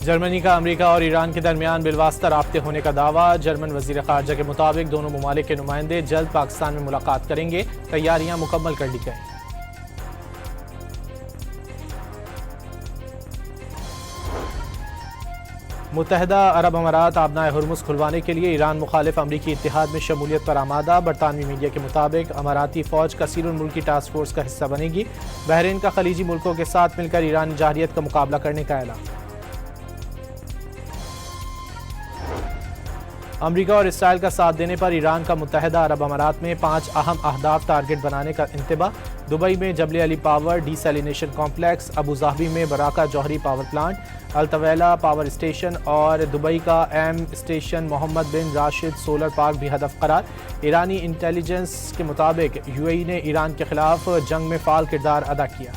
جرمنی کا امریکہ اور ایران کے درمیان بالواسطہ رابطے ہونے کا دعویٰ۔ جرمن وزیر خارجہ کے مطابق دونوں ممالک کے نمائندے جلد پاکستان میں ملاقات کریں گے۔ تیاریاں مکمل کر لی گئیں۔ متحدہ عرب امارات آبنائے ہرمز کھلوانے کے لیے ایران مخالف امریکی اتحاد میں شمولیت پر آمادہ۔ برطانوی میڈیا کے مطابق اماراتی فوج کثیر الملکی ٹاسک فورس کا حصہ بنے گی۔ بحرین کا خلیجی ملکوں کے ساتھ مل کر ایرانی جارحیت کا مقابلہ کرنے کا اعلان۔ امریکا اور اسرائیل کا ساتھ دینے پر ایران کا متحدہ عرب امارات میں 5 اہم اہداف ٹارگٹ بنانے کا انتباہ۔ دبئی میں Jebel Ali power desalination complex, Abu Dhabi میں براکا جوہری power plant, Al Taweelah power station اور دبئی کا M station Mohammed bin Rashid Solar Park بھی ہدف قرار۔ ایرانی انٹیلی جنس کے مطابق یو اے ای نے ایران کے خلاف جنگ میں فعال کردار ادا کیا۔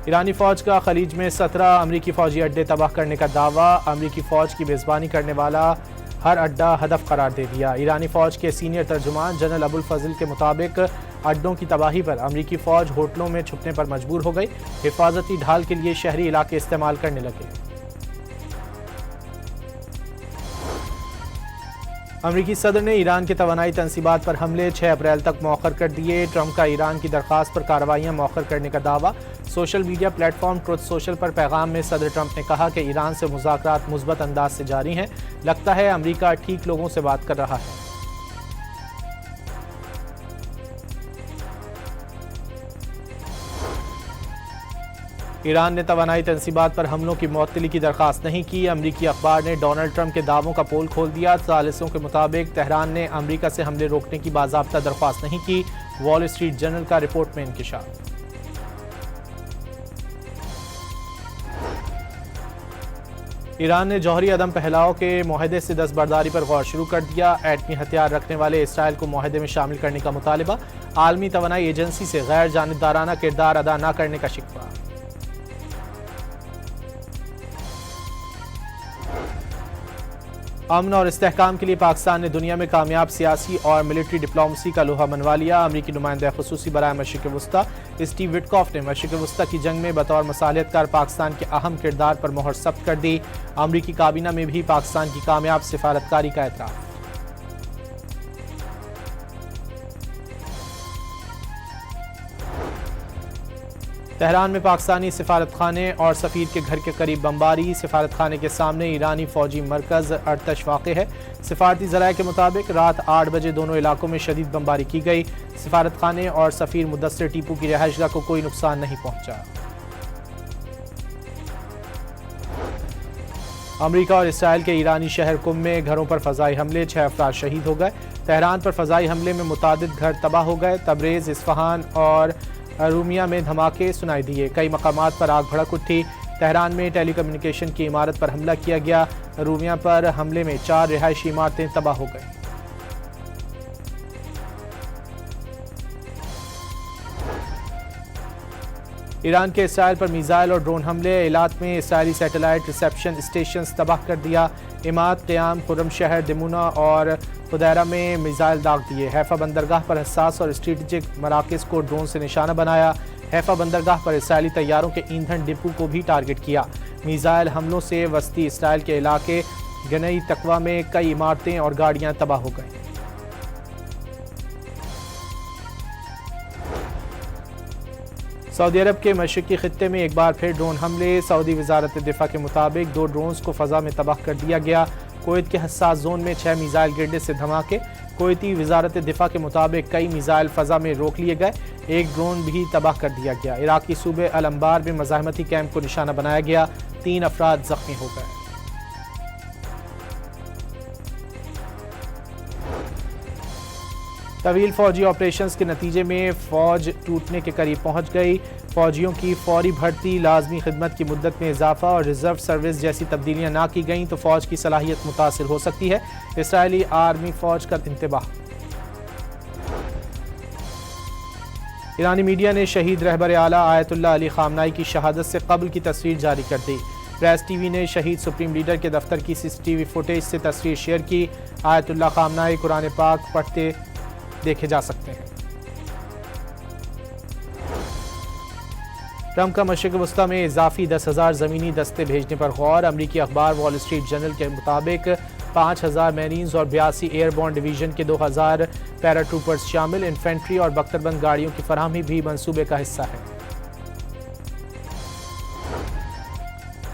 ایرانی فوج کا خلیج میں 17 امریکی فوجی اڈے تباہ کرنے کا دعویٰ۔ امریکی فوج کی میزبانی کرنے والا ہر اڈہ ہدف قرار دے دیا۔ ایرانی فوج کے سینئر ترجمان جنرل ابو الفضل کے مطابق اڈوں کی تباہی پر امریکی فوج ہوٹلوں میں چھپنے پر مجبور ہو گئی۔ حفاظتی ڈھال کے لیے شہری علاقے استعمال کرنے لگے۔ امریکی صدر نے ایران کے توانائی تنصیبات پر حملے 6 اپریل تک مؤخر کر دیے۔ ٹرمپ کا ایران کی درخواست پر کارروائیاں مؤخر کرنے کا دعویٰ۔ Social media platform Truth Social پر پیغام میں صدر ٹرمپ نے کہا کہ ایران سے مذاکرات مثبت انداز سے جاری ہیں۔ لگتا ہے امریکہ ٹھیک لوگوں سے بات کر رہا ہے۔ ایران نے توانائی تنصیبات پر حملوں کی معطلی کی درخواست نہیں کی۔ امریکی اخبار نے ڈونلڈ ٹرمپ کے دعووں کا پول کھول دیا۔ ثالثوں کے مطابق تہران نے امریکہ سے حملے روکنے کی باضابطہ درخواست نہیں کی۔ وال اسٹریٹ جرنل کا رپورٹ میں انکشاف۔ ایران نے جوہری عدم پھیلاؤ کے معاہدے سے دستبرداری پر غور شروع کر دیا۔ ایٹمی ہتھیار رکھنے والے اسرائیل کو معاہدے میں شامل کرنے کا مطالبہ۔ عالمی توانائی ایجنسی سے غیر جانبدارانہ کردار ادا نہ کرنے کا شکوہ۔ امن اور استحکام کے لیے پاکستان نے دنیا میں کامیاب سیاسی اور ملٹری ڈپلومیسی کا لوہا منوا لیا۔ امریکی نمائندہ خصوصی برائے مشرق وسطیٰ اسٹیو وٹکاف نے مشرق وسطیٰ کی جنگ میں بطور مصالحت کار پاکستان کے اہم کردار پر مہر ثبت کر دی۔ امریکی کابینہ میں بھی پاکستان کی کامیاب سفارتکاری کا اعتراف۔ تہران میں پاکستانی سفارت خانے اور سفیر کے گھر کے قریب بمباری۔ سفارت خانے کے سامنے ایرانی فوجی مرکز ارتش واقع ہے۔ سفارتی ذرائع کے مطابق رات 8 بجے دونوں علاقوں میں شدید بمباری کی گئی۔ سفارت خانے اور سفیر مدثر ٹیپو کی رہائش گاہ کو کوئی نقصان نہیں پہنچا۔ امریکہ اور اسرائیل کے ایرانی شہر قم میں گھروں پر فضائی حملے، 6 افراد شہید ہو گئے۔ تہران پر فضائی حملے میں متعدد گھر تباہ ہو گئے۔ تبریز، اصفہان اور ارومیہ میں دھماکے سنائی دیے۔ کئی مقامات پر آگ بھڑک اٹھی۔ تہران میں ٹیلی کمیونیکیشن کی عمارت پر حملہ کیا گیا۔ ارومیہ پر حملے میں 4 رہائشی عمارتیں تباہ ہو گئیں۔ ایران کے اسرائیل پر میزائل اور ڈرون حملے۔ ایلات میں اسرائیلی سیٹلائٹ ریسیپشن اسٹیشنز تباہ کر دیا۔ اماد، قیام، خرم شہر، دمونہ اور خدیرہ میں میزائل داغ دیے۔ حیفا بندرگاہ پر حساس اور اسٹریٹجک مراکز کو ڈرون سے نشانہ بنایا۔ حیفا بندرگاہ پر اسرائیلی طیاروں کے ایندھن ڈپو کو بھی ٹارگٹ کیا۔ میزائل حملوں سے وسطی اسرائیل کے علاقے گنئی تقوی میں کئی عمارتیں اور گاڑیاں تباہ ہو گئیں۔ سعودی عرب کے مشرقی خطے میں ایک بار پھر ڈرون حملے۔ سعودی وزارت دفاع کے مطابق 2 ڈرونز کو فضا میں تباہ کر دیا گیا۔ کویت کے حساس زون میں 6 میزائل گرنے سے دھماکے۔ کویتی وزارت دفاع کے مطابق کئی میزائل فضا میں روک لیے گئے۔ ایک ڈرون بھی تباہ کر دیا گیا۔ عراقی صوبے الانبار میں مزاحمتی کیمپ کو نشانہ بنایا گیا۔ 3 افراد زخمی ہو گئے۔ طویل فوجی آپریشنز کے نتیجے میں فوج ٹوٹنے کے قریب پہنچ گئی۔ فوجیوں کی فوری بھرتی، لازمی خدمت کی مدت میں اضافہ اور ریزرو سروس جیسی تبدیلیاں نہ کی گئیں تو فوج کی صلاحیت متاثر ہو سکتی ہے۔ اسرائیلی آرمی فوج کا انتباہ۔ ایرانی میڈیا نے شہید رہبر اعلیٰ آیت اللہ علی خامنائی کی شہادت سے قبل کی تصویر جاری کر دی۔ پریس ٹی وی نے شہید سپریم لیڈر کے دفتر کی CCTV فوٹیج سے تصویر شیئر کی۔ آیت اللہ خامنائی قرآن پاک پڑھتے دیکھے جا سکتے ہیں۔ ٹرمپ کا مشرق وسطی میں اضافی 10,000 زمینی دستے بھیجنے پر غور۔ امریکی اخبار وال اسٹریٹ جرنل کے مطابق 5,000 میرینز اور 82 ایئر بورن ڈویژن کے 2,000 پیراٹروپرز شامل۔ انفینٹری اور بختربند گاڑیوں کی فراہمی بھی منصوبے کا حصہ ہے۔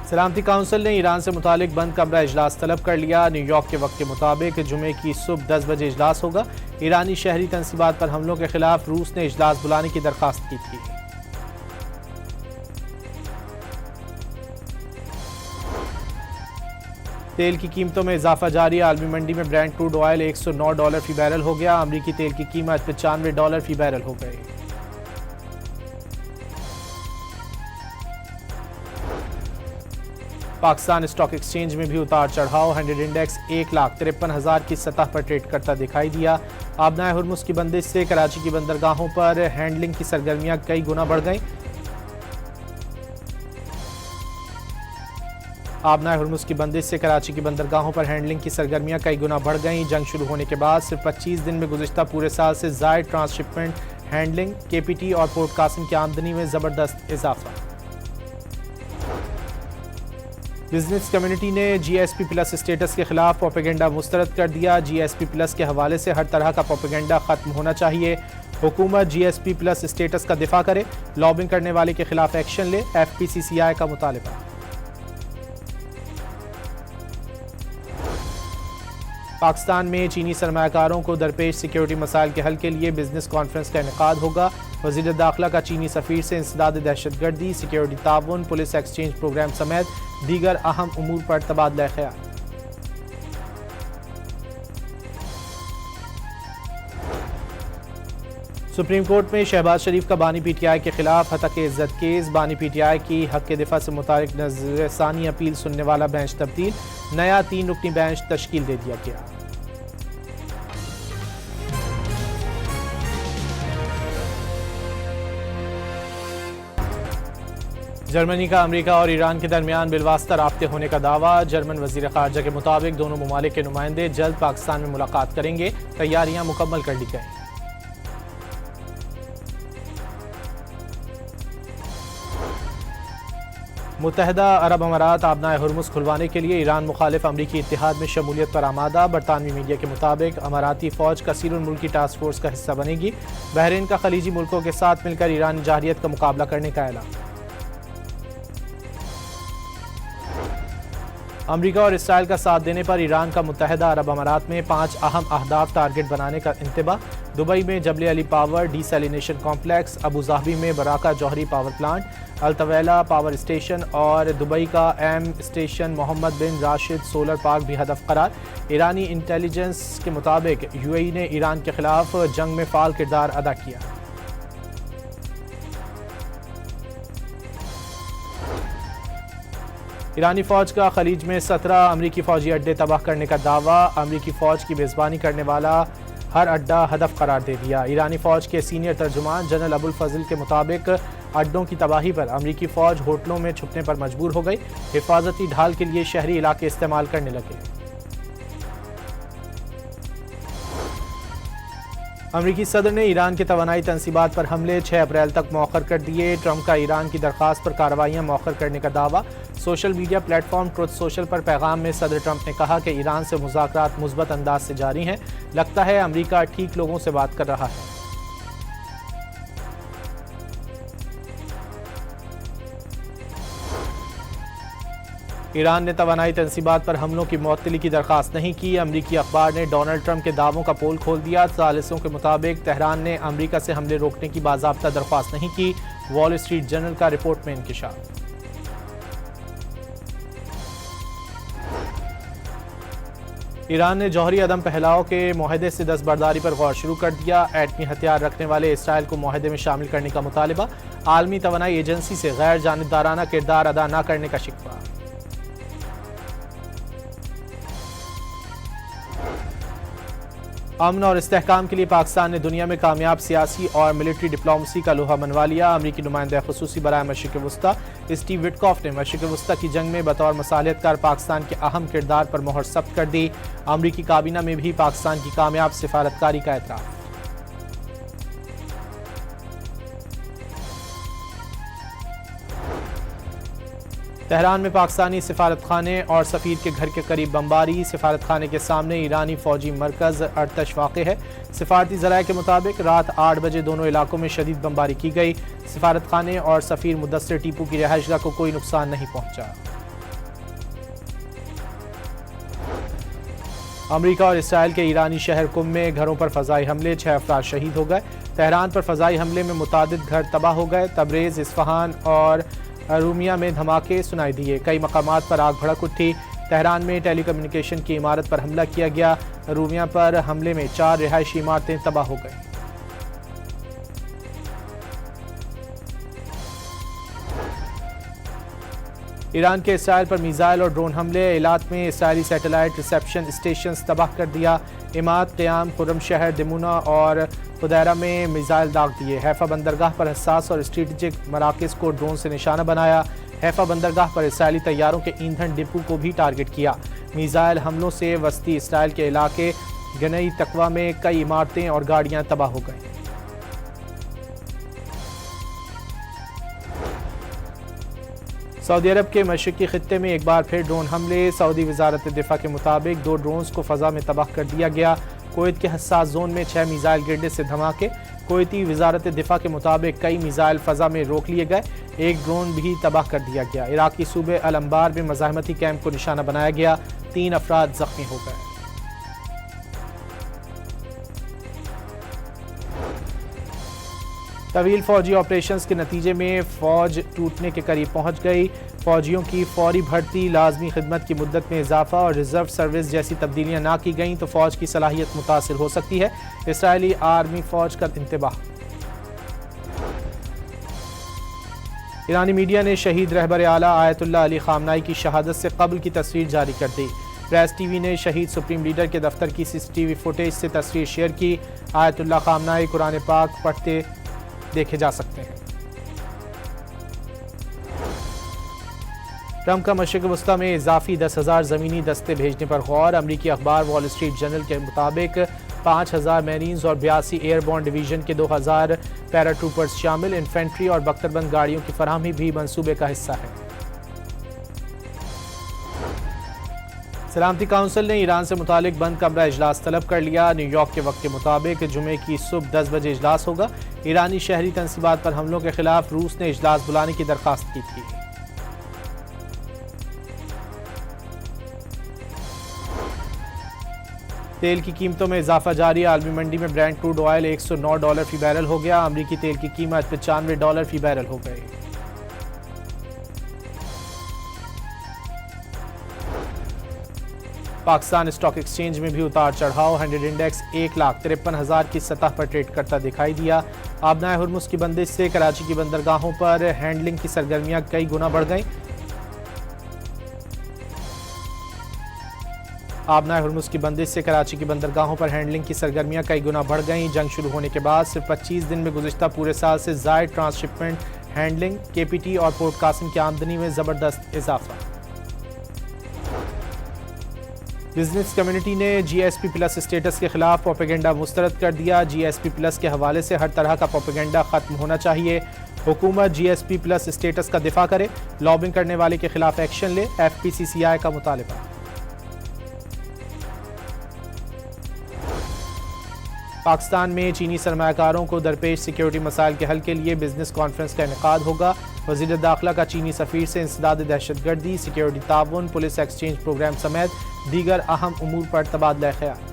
سلامتی کونسل نے ایران سے متعلق بند کمرہ اجلاس طلب کر لیا۔ نیو یارک کے وقت کے مطابق جمعے کی صبح 10 بجے اجلاس ہوگا۔ ایرانی شہری تنصیبات پر حملوں کے خلاف روس نے اجلاس بلانے کی درخواست کی تھی۔ تیل کی قیمتوں میں اضافہ جاری۔ عالمی منڈی میں برینٹ کروڈ آئل $109 فی بیرل ہو گیا۔ امریکی تیل کی قیمت $95 فی بیرل ہو گئی۔ پاکستان اسٹاک ایکسچینج میں بھی اتار چڑھاؤ۔ 100 انڈیکس 1,53,000 کی سطح پر ٹریڈ کرتا دکھائی دیا۔ آبنائے ہرمز کی بندش سے کراچی کی بندرگاہوں پر ہینڈلنگ کی سرگرمیاں کئی گنا بڑھ گئیں۔ آبنائے ہرمز کی بندش سے کراچی کی بندرگاہوں پر ہینڈلنگ کی سرگرمیاں کئی گنا بڑھ گئیں۔ جنگ شروع ہونے کے بعد صرف 25 دن میں گزشتہ پورے سال سے زائد ٹرانس شپمنٹ ہینڈلنگ، کے پی ٹی اور پورٹ قاسم کی آمدنی میں زبردست اضافہ۔ بزنس کمیونٹی نے جی ایس پی پلس اسٹیٹس کے خلاف پروپیگنڈا مسترد کر دیا۔ جی ایس پی پلس کے حوالے سے ہر طرح کا پروپیگنڈا ختم ہونا چاہیے۔ حکومت جی ایس پی پلس اسٹیٹس کا دفاع کرے، لابنگ کرنے والے کے خلاف ایکشن لے، ایف پی سی سی آئی کا مطالبہ۔ پاکستان میں چینی سرمایہ کاروں کو درپیش سیکیورٹی مسائل کے حل کے لیے بزنس کانفرنس کا انعقاد ہوگا۔ وزیر داخلہ کا چینی سفیر سے انسداد دہشت گردی، سیکیورٹی تعاون، پولیس ایکسچینج پروگرام سمیت دیگر اہم امور پر تبادلہ خیال۔ سپریم کورٹ میں شہباز شریف کا بانی پی ٹی آئی کے خلاف ہتک عزت کیس۔ بانی پی ٹی آئی کی حق دفاع سے متعلق نظر ثانی اپیل سننے والا بینچ تبدیل، نیا 3 رکنی بینچ تشکیل دے دیا گیا۔ جرمنی کا امریکہ اور ایران کے درمیان بالواسطہ رابطے ہونے کا دعویٰ۔ جرمن وزیر خارجہ کے مطابق دونوں ممالک کے نمائندے جلد پاکستان میں ملاقات کریں گے۔ تیاریاں مکمل کر لی گئیں۔ متحدہ عرب امارات آبنائے ہرمز کھلوانے کے لیے ایران مخالف امریکی اتحاد میں شمولیت پر آمادہ۔ برطانوی میڈیا کے مطابق اماراتی فوج کثیر الملکی ٹاسک فورس کا حصہ بنے گی۔ بحرین کا خلیجی ملکوں کے ساتھ مل کر ایرانی جارحیت کا مقابلہ کرنے کا اعلان۔ امریکہ اور اسرائیل کا ساتھ دینے پر ایران کا متحدہ عرب امارات میں 5 اہم اہداف ٹارگٹ بنانے کا انتباہ۔ دبئی میں Jebel Ali power desalination complex, Abu Dhabi میں براکہ جوہری power plant, Al Taweelah power station اور دبئی کا M station Mohammed bin Rashid Solar Park بھی ہدف قرار۔ ایرانی انٹیلیجنس کے مطابق یو اے ای نے ایران کے خلاف جنگ میں فعال کردار ادا کیا۔ ایرانی فوج کا خلیج میں 17 امریکی فوجی اڈے تباہ کرنے کا دعویٰ۔ امریکی فوج کی میزبانی کرنے والا ہر اڈہ ہدف قرار دے دیا۔ ایرانی فوج کے سینئر ترجمان جنرل ابو الفضل کے مطابق اڈوں کی تباہی پر امریکی فوج ہوٹلوں میں چھپنے پر مجبور ہو گئی، حفاظتی ڈھال کے لیے شہری علاقے استعمال کرنے لگے۔ امریکی صدر نے ایران کے توانائی تنصیبات پر حملے 6 اپریل تک مؤخر کر دیے۔ ٹرمپ کا ایران کی درخواست پر کارروائیاں مؤخر کرنے کا دعویٰ۔ Social media platform Truth Social پر پیغام میں صدر ٹرمپ نے کہا کہ ایران سے مذاکرات مثبت انداز سے جاری ہیں، لگتا ہے امریکہ ٹھیک لوگوں سے بات کر رہا ہے۔ ایران نے توانائی تنصیبات پر حملوں کی معطلی کی درخواست نہیں کی۔ امریکی اخبار نے ڈونلڈ ٹرمپ کے دعووں کا پول کھول دیا۔ ثالثوں کے مطابق تہران نے امریکہ سے حملے روکنے کی باضابطہ درخواست نہیں کی۔ وال اسٹریٹ جرنل کا رپورٹ میں انکشاف۔ ایران نے جوہری عدم پھیلاؤ کے معاہدے سے دستبرداری پر غور شروع کر دیا۔ ایٹمی ہتھیار رکھنے والے اسرائیل کو معاہدے میں شامل کرنے کا مطالبہ۔ عالمی توانائی ایجنسی سے غیر جانبدارانہ کردار ادا نہ کرنے کا شکوہ۔ امن اور استحکام کے لیے پاکستان نے دنیا میں کامیاب سیاسی اور ملٹری ڈپلومیسی کا لوہا منوا لیا۔ امریکی نمائندہ خصوصی برائے مشرق وسطی اسٹیو وٹکاف نے مشرق وسطی کی جنگ میں بطور مصالحت کار پاکستان کے اہم کردار پر مہر ثبت کر دی۔ امریکی کابینہ میں بھی پاکستان کی کامیاب سفارتکاری کا اعتراف۔ تہران میں پاکستانی سفارت خانے اور سفیر کے گھر کے قریب بمباری، سفارت خانے کے سامنے ایرانی فوجی مرکز ارتش واقع ہے۔ سفارتی ذرائع کے مطابق رات 8 بجے دونوں علاقوں میں شدید بمباری کی گئی۔ سفارت خانے اور سفیر مدثر ٹیپو کی رہائش گاہ کو کوئی نقصان نہیں پہنچا۔ امریکہ اور اسرائیل کے ایرانی شہر قم میں گھروں پر فضائی حملے، 6 افراد شہید ہو گئے۔ تہران پر فضائی حملے میں متعدد گھر تباہ ہو گئے۔ تبریز، اصفہان اور ارومیہ میں دھماکے سنائی دیے۔ کئی مقامات پر آگ بھڑک اٹھی۔ تہران میں ٹیلی کمیونیکیشن کی عمارت پر حملہ کیا گیا۔ ارومیہ پر حملے میں 4 رہائشی عمارتیں تباہ ہو گئیں۔ ایران کے اسرائیل پر میزائل اور ڈرون حملے، ایلات میں اسرائیلی سیٹلائٹ ریسیپشن اسٹیشنز تباہ کر دیا۔ عماد، قیام، خرم شہر، دمونہ اور خدیرہ میں میزائل داغ دیے۔ حیفا بندرگاہ پر حساس اور اسٹریٹجک مراکز کو ڈرون سے نشانہ بنایا۔ حیفا بندرگاہ پر اسرائیلی طیاروں کے ایندھن ڈپو کو بھی ٹارگٹ کیا۔ میزائل حملوں سے وسطی اسرائیل کے علاقے گنئی تقوی میں کئی عمارتیں اور گاڑیاں تباہ ہو گئیں۔ سعودی عرب کے مشرقی خطے میں ایک بار پھر ڈرون حملے، سعودی وزارت دفاع کے مطابق 2 ڈرونز کو فضا میں تباہ کر دیا گیا۔ کویت کے حساس زون میں 6 میزائل گرنے سے دھماکے، کویتی وزارت دفاع کے مطابق کئی میزائل فضا میں روک لیے گئے، ایک ڈرون بھی تباہ کر دیا گیا۔ عراقی صوبے الانبار میں مزاحمتی کیمپ کو نشانہ بنایا گیا، 3 افراد زخمی ہو گئے۔ طویل فوجی آپریشنز کے نتیجے میں فوج ٹوٹنے کے قریب پہنچ گئی۔ فوجیوں کی فوری بھرتی، لازمی خدمت کی مدت میں اضافہ اور ریزرو سروس جیسی تبدیلیاں نہ کی گئیں تو فوج کی صلاحیت متاثر ہو سکتی ہے۔ اسرائیلی آرمی فوج کا انتباہ۔ ایرانی میڈیا نے شہید رہبر اعلیٰ آیت اللہ علی خامنائی کی شہادت سے قبل کی تصویر جاری کر دی۔ پریس ٹی وی نے شہید سپریم لیڈر کے دفتر کی CCTV فوٹیج سے تصویر شیئر کی۔ آیت اللہ خامنائی قرآن پاک پڑھتے دیکھے جا سکتے ہیں۔ ٹرمپ کا مشرق وسطی میں اضافی 10,000 زمینی دستے بھیجنے پر غور۔ امریکی اخبار وال اسٹریٹ جرنل کے مطابق 5,000 میرینز اور 82 ایئر بورن ڈویژن کے 2,000 پیراٹروپرز شامل۔ انفینٹری اور بختربند گاڑیوں کی فراہمی بھی منصوبے کا حصہ ہے۔ سلامتی کونسل نے ایران سے متعلق بند کمرہ اجلاس طلب کر لیا۔ نیو یارک کے وقت کے مطابق جمعے کی صبح 10 بجے اجلاس ہوگا۔ ایرانی شہری تنصیبات پر حملوں کے خلاف روس نے اجلاس بلانے کی درخواست کی تھی۔ تیل کی قیمتوں میں اضافہ جاری، عالمی منڈی میں برینٹ کروڈ آئل $109 فی بیرل ہو گیا۔ امریکی تیل کی قیمت $95 فی بیرل ہو گئی۔ پاکستان اسٹاک ایکسچینج میں بھی اتار چڑھاؤ، 100 انڈیکس 1,53,000 کی سطح پر ٹریڈ کرتا دکھائی دیا۔ آبنائے ہرمز کی بندش سے کراچی کی بندرگاہوں پر ہینڈلنگ کی سرگرمیاں کئی گنا بڑھ گئیں۔ آبنائے ہرمز کی بندش سے کراچی کی بندرگاہوں پر ہینڈلنگ کی سرگرمیاں کئی گنا بڑھ گئیں۔ جنگ شروع ہونے کے بعد صرف 25 دن میں گزشتہ پورے سال سے زائد ٹرانس شپمنٹ ہینڈلنگ، KPT اور پورٹ قاسم کی آمدنی میں زبردست اضافہ۔ بزنس کمیونٹی نے GSP+ اسٹیٹس کے خلاف پروپیگنڈا مسترد کر دیا۔ GSP+ کے حوالے سے ہر طرح کا پروپیگنڈا ختم ہونا چاہیے۔ حکومت GSP+ اسٹیٹس کا دفاع کرے، لابنگ کرنے والے کے خلاف ایکشن لے، FPCCI کا مطالبہ۔ پاکستان میں چینی سرمایہ کاروں کو درپیش سیکیورٹی مسائل کے حل کے لیے بزنس کانفرنس کا انعقاد ہوگا۔ وزیر داخلہ کا چینی سفیر سے انسداد دہشت گردی، سیکیورٹی تعاون، پولیس ایکسچینج پروگرام سمیت دیگر اہم امور پر تبادلہ خیال۔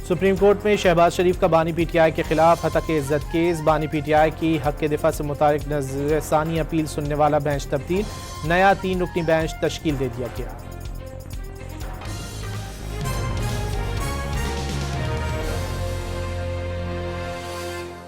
سپریم کورٹ میں شہباز شریف کا بانی PTI کے خلاف ہتک عزت کیس، بانی PTI کی حق دفاع سے متعلق نظر ثانی اپیل سننے والا بینچ تبدیل، نیا 3 رکنی بینچ تشکیل دے دیا گیا۔